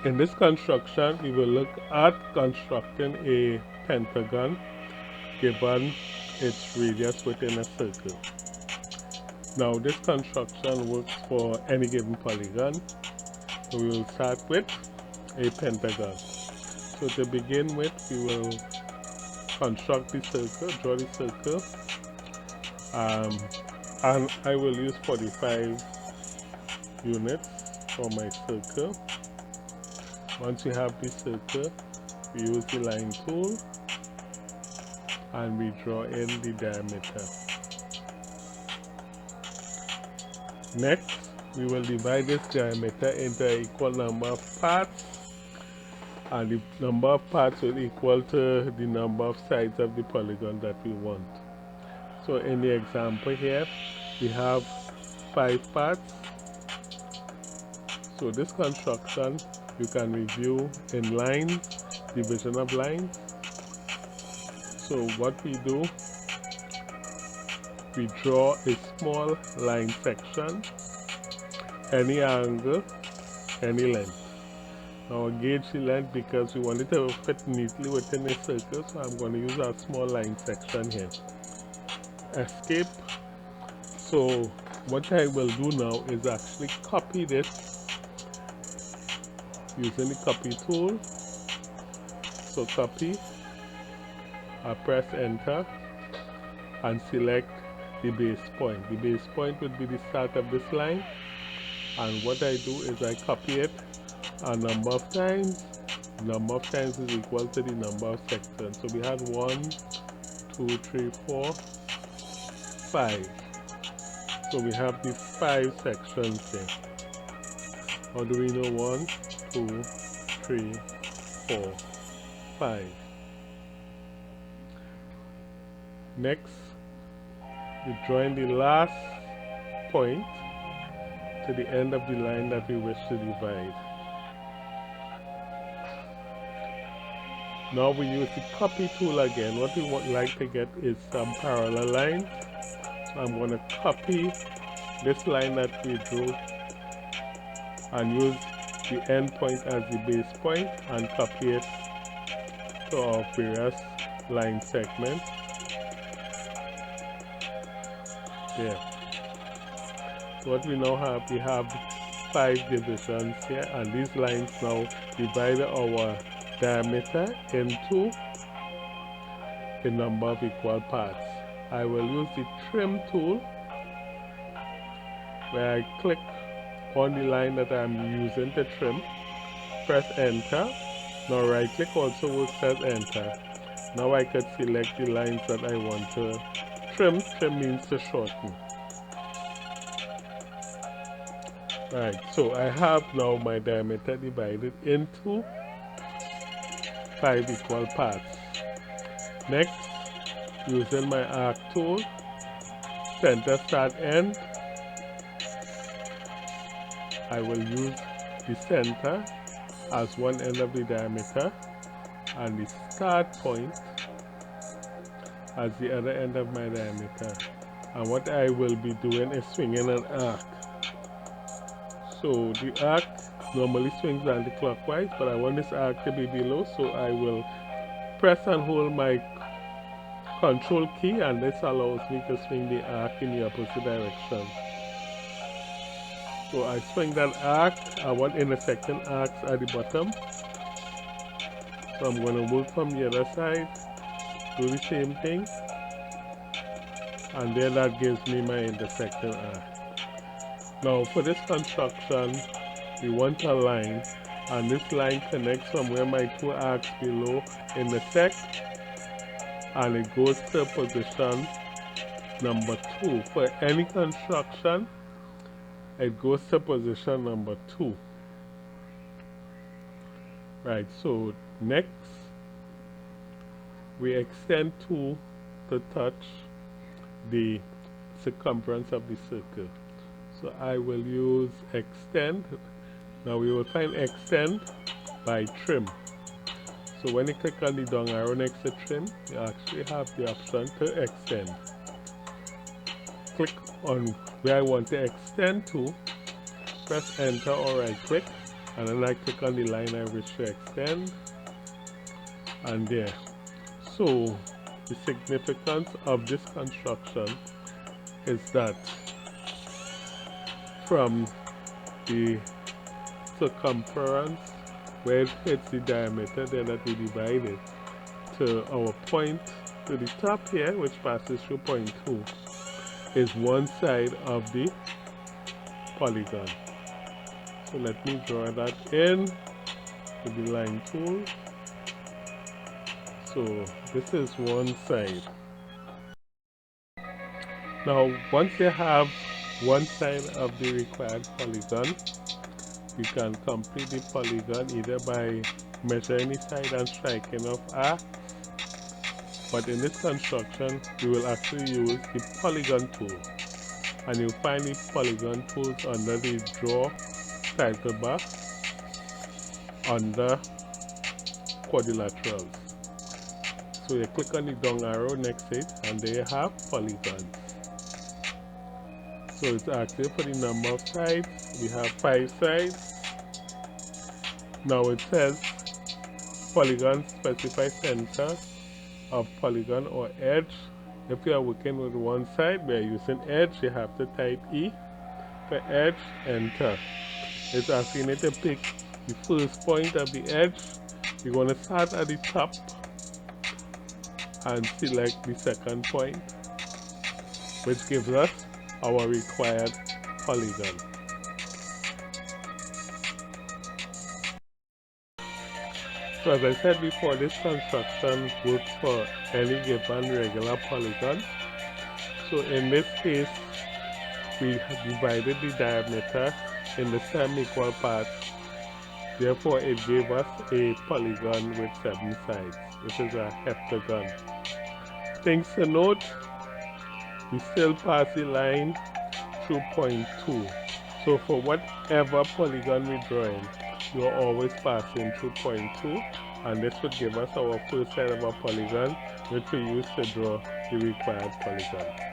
In this construction, we will look at constructing a pentagon given its radius within a circle. Now, this construction works for any given polygon. So we will start with a pentagon. So to begin with, we will construct the circle, draw the circle, and I will use 45 units for my circle. Once we have the circle, we use the line tool and we draw in the diameter. Next, we will divide this diameter into an equal number of parts, and the number of parts will equal to the number of sides of the polygon that we want. So in the example here, we have 5 parts. So this construction you can review in lines, division of lines. So what we do, we draw a small line section, any angle, any length. Now gauge the length because we want it to fit neatly within a circle, so I'm going to use a small line section here. Escape. So what I will do now is actually copy this using the copy tool. So copy, I press enter and select the base point. The base point would be the start of this line, and what I do is I copy it a number of times. The number of times is equal to the number of sections. So we had 1, 2, 3, 4, 5. So we have the 5 sections here. How do we know 1, 2, 3, 4, 5? Next, we join the last point to the end of the line that we wish to divide. Now we use the copy tool again. What we would like to get is some parallel lines. So I'm going to copy this line that we drew and use the end point as the base point and copy it to our various line segments. There. So what we now have, we have 5 divisions here, and these lines now divide our diameter into a number of equal parts. I will use the trim tool where I click on the line that I'm using to trim, press enter. Now right click also works as enter. Now I could select the lines that I want to trim. Trim means to shorten. Right, so I have now my diameter divided into 5 equal parts. Next, using my arc tool, center, start, end, I will use the center as one end of the diameter and the start point as the other end of my diameter. And what I will be doing is swinging an arc. So the arc normally swings anti-clockwise, but I want this arc to be below, so I will press and hold my control key, and this allows me to swing the arc in the opposite direction. So I swing that arc. I want intersecting arcs at the bottom. So I'm going to work from the other side, do the same thing, and then that gives me my intersecting arc. Now for this construction, we want a line, and this line connects from where my 2 arcs below intersect, and it goes to position number 2. For any construction, it goes to position number 2. Right, so next, we extend 2 to touch the circumference of the circle. So I will use extend. Now we will find extend by trim. So when you click on the down arrow next to trim, you actually have the option to extend. Click on where I want to extend to, press enter or right click, and then I click on the line I wish to extend, and there. So the significance of this construction is that from the circumference where it hits the diameter there that we divided to our point to the top here, which passes through point 2, is one side of the polygon. So let me draw that in with the line tool. So this is one side. Now once you have one side of the required polygon, you can complete the polygon either by measuring the side and striking off arcs, but in this construction we will actually use the polygon tool, and you'll find the polygon tools under the draw title bar under quadrilaterals. So you click on the down arrow next to it, and there you have polygons. So it's asking for the number of sides. We have 5 sides. Now it says polygon specify center of polygon or edge. If you are working with one side, we are using edge, you have to type E for edge, enter. It's asking you to pick the first point of the edge. You're going to start at the top and select the second point, which gives us our required polygon. So as I said before, this construction works for any given regular polygon. So in this case, we have divided the diameter in the 7 equal parts. Therefore, it gave us a polygon with 7 sides, which is a heptagon. Things to note, we still pass the line through point 2. So for whatever polygon we're drawing, we are always passing through point 2, and this would give us our first side of our polygon, which we use to draw the required polygon.